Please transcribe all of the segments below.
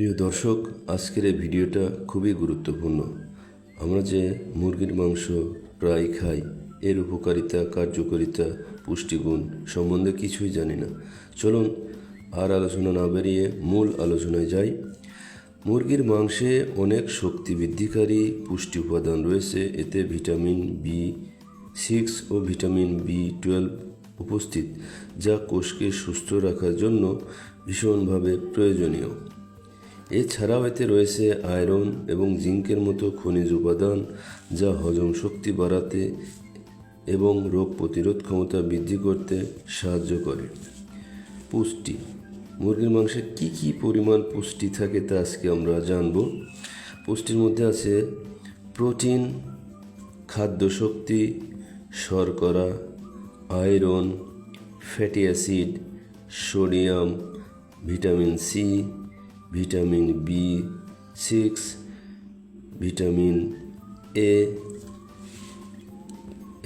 প্রিয় দর্শক, আজকের এই ভিডিওটা খুবই গুরুত্বপূর্ণ। আমরা যে মুরগির মাংস প্রায় খাই, এর উপকারিতা, কার্যকারিতা, পুষ্টিগুণ সম্বন্ধে কিছুই জানি না। চলুন আর আলোচনা না বেরিয়ে মূল আলোচনায় যাই। মুরগির মাংসে অনেক শক্তি বৃদ্ধিকারী পুষ্টি উপাদান রয়েছে। এতে ভিটামিন B6 ও ভিটামিন B12 উপস্থিত, যা কোষকে সুস্থ রাখার জন্য ভীষণভাবে প্রয়োজনীয়। এছাড়াও এতে রয়েছে আয়রন এবং জিঙ্কের মতো খনিজ উপাদান, যা হজম শক্তি বাড়াতে এবং রোগ প্রতিরোধ ক্ষমতা বৃদ্ধি করতে সাহায্য করে। পুষ্টি: মুরগির মাংসে কী কী পরিমাণ পুষ্টি থাকে তা আজকে আমরা জানব। পুষ্টির মধ্যে আছে প্রোটিন, খাদ্য শক্তি, শর্করা, iron, fatty acid, sodium, vitamin C, vitamin B6, vitamin A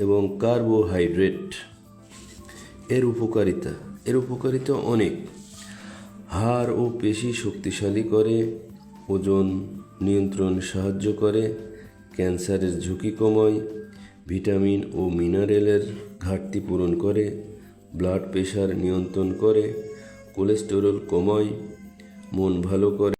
এবং কার্বোহাইড্রেট। এর উপকারিতা অনেক। হাড় ও পেশি শক্তিশালী করে, ওজন নিয়ন্ত্রণে সাহায্য করে, ক্যান্সারের ঝুঁকি কমায়, ভিটামিন ও মিনারেলের ঘাটতি পূরণ করে, ব্লাড প্রেশার নিয়ন্ত্রণ করে, কোলেস্টেরল কমায়, মন ভালো করে।